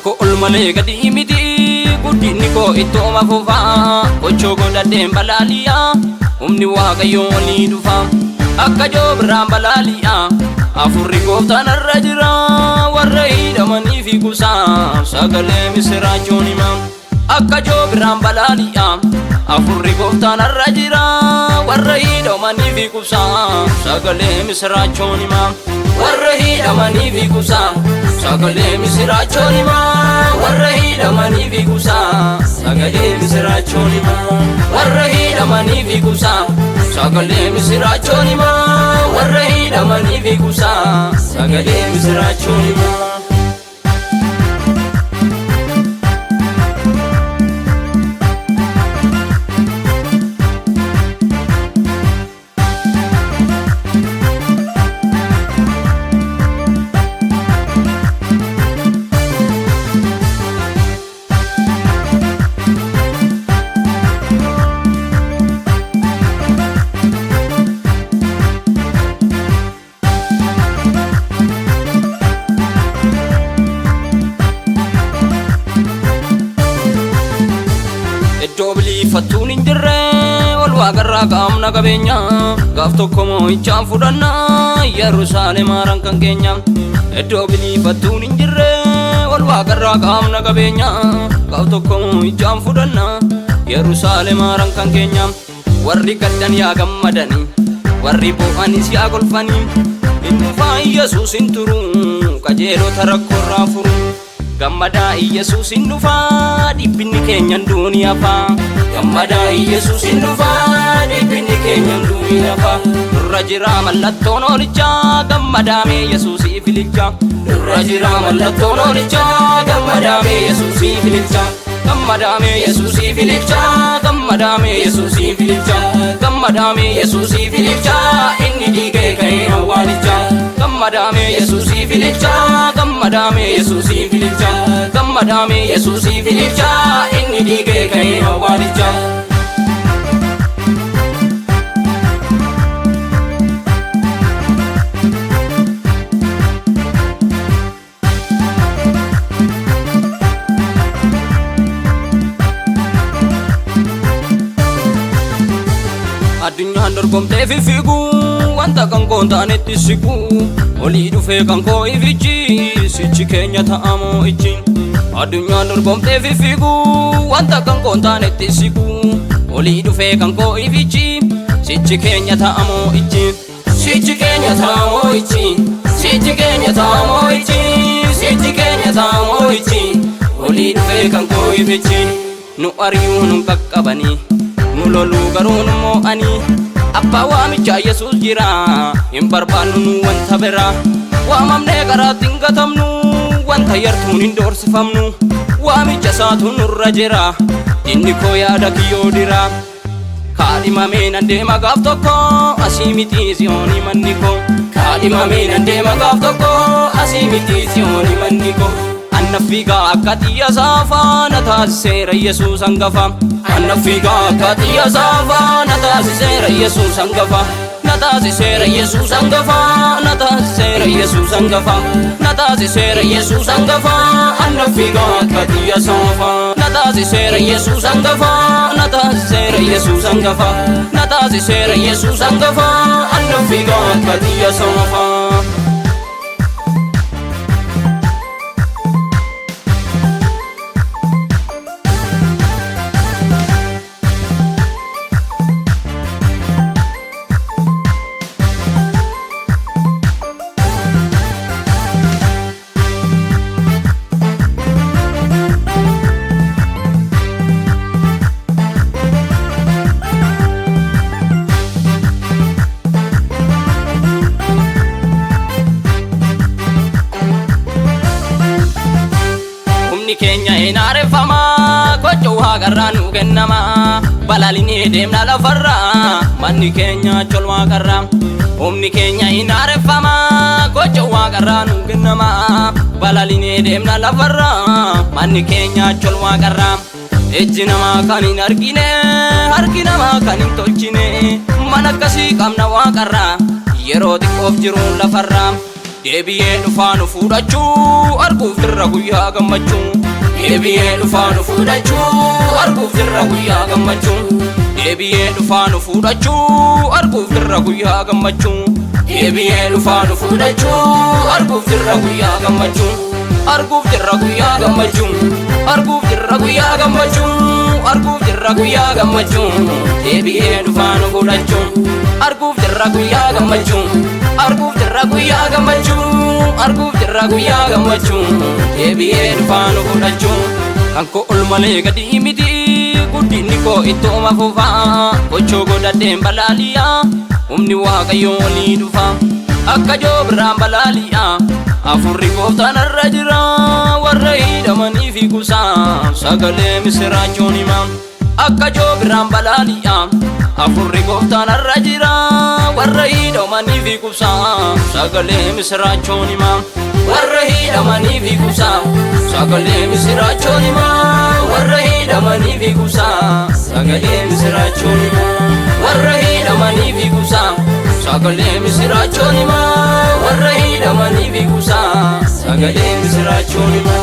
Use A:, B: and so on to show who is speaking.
A: Anko ulmalee gadi miti guddinni koo ittuma fufa gochoo godhadheen balaaliyaa humni waaqayyoo olii dhufa akka joobiraan balaaliyaa afurri gooftaan irra jira warra hidhamanii fi kusaa sagalee misiraachoon hima akka joobiraan balaaliyaa afurri gooftaan irra jira warra hidhamanii fi kusaa sagalee misiraachoon hima warra hidhamanii fi kusaa sagalee misiraachoon hima warra hidhamanii fi kusaa sagalee misiraachoon hima warra hidhamanii fi kusaa sagalee misiraachoon hima warra hidhamanii fi kusaa sagalee misiraachoon hima. Fattuun hin jirre ol waaqarraa qaamna qabeenya gaaf tokko moo'ichaan fudhanna Yerusaalem haaraan kan keenya iddoo bilii fattuun hin jirre ol waaqarraa qaamna qabeenya gaaf tokko moo'ichaan fudhanna Yerusaalem haaraan kan keenya warri gaddan yaa gammadanii warri boo'anis yaa kolfanii hin dhufaa Yesuus hin turu qajeelota rakkoorraa furu gammadaa Yesuus hin dhufaa dhibbinni keenyan duuniyaa faa gammadaa Yesuus hin dhufaa dhibbinni keenyan duuniyaa faa irra jira mallattoon oolichaa gammadaa mee Yesuus ifilicha irra jira mallattoon oolichaa gammadaa mee Yesuus ifilicha gammadaa mee Yesuus ifilicha gammadaa mee Yesuus ifilicha gammadaa mee Yesuus ifilicha inni dhiigee ka'ee awwaalicha gammadaa mee Yesuus ifilicha gammadaa mee Yesuus ifilicha gammadaa mee Yesuus ifilicha inni dhiigee ka'ee awwaalicha. Addunyaan dorgomtee fiigu wanta kan koo taanetti siqu olii dhufee kan koo ifichi sichi keenya ta'a moo'ichi addunyaan dorgomtee fiigu wanta kan koo taanetti siqu olii dhufee kan koo ifichi sichi keenya ta'a moo'ichi sichi keenya ta'a moo'ichi sichi keenya ta'a moo'ichi sichi keenya ta'a moo'ichi olii dhufee kan koo ifichi nu ari'uu nu qaqqabanii nu loluu garuu nu moo'anii abbaa waamichaa Yesuus jira hin barbaannu nu wanta biraa waamamnee karaatti hin gatamnu wanta yartuun hin doorsifamnu waamicha isaatu nurra jira inni koo yaada kiyyoo dira kaadhimamee nan deema gaaf tokko asii miti siyooni manni koo kaadhimamee nan deema gaaf tokko asii miti siyooni manni koo annafiigaa akka xiyya saafaa na taasiseera Yesuus hangafa annafiigaa akka xiyya saafaa na taasiseera Yesuus hangafa na taasiseera Yesuus hangafa na taasiseera Yesuus hangafa na taasiseera Yesuus hangafa annafiigaa akka xiyya saafaa na taasiseera Yesuus hangafa na taasiseera Yesuus hangafa na taasiseera Yesuus hangafa annafiigaa akka xiyya saafaa. Kenya inaareffama gochuu waaqarraa nu kennama balaalinee deemna lafarra manni keenya chol waaqarra humni keenya inaareffama gochuu waaqarraa nu kennama balaalinee deemna lafarra manni keenya chol waaqarra ejji namaa kan hin argine harki namaa kan hin tolchine mana akkasii qabna waaqarra yeroo xiqqoof jiruun lafarra deebi'ee dhufaa nu fuudhachuu arguuf jirra guyyaa gammachuu deebi'ee dhufaa nu fuudhachuu arguuf jirra guyyaa gammachuu deebi'ee dhufaa nu fuudhachuu arguuf jirra guyyaa gammachuu deebi'ee dhufaa nu fuudhachuu arguuf jirra guyyaa gammachuu arguuf jirra guyyaa gammachuu arguuf jirra guyyaa gammachuu arguuf jirra guyyaa gammachuu deebi'ee dhufaa nu fuudhachuu arguuf jirra guyyaa gammachuu arguuf jirra guyyaa gammachuu arguuf jirra guyyaa gammachuu deebi'ee dhufaa nu fuudhachuu kan koo ol malee gadi miti guddinni koo ittooma fufaa gochoo godhadheen balaaliyaa humni waaqayyoo olii dhufa akka joobirraan balaaliyaa afurri gooftaan irra jira warra hidhamanii fi kusaa sagalee misiraachoon hima akka joobirraan balaaliyaa afurri gooftaan irra jira warra hidhamanii fi kusaa sagalee misiraachoon hima warra hidhamanii fi kusaa sagalee misiraachoon hima warra hidhamanii fi kusaa sagalee misiraachoon hima warra hidhamanii fi kusaa sagalee misiraachoon hima warra hidhamanii fi kusaa sagalee misiraachoon hima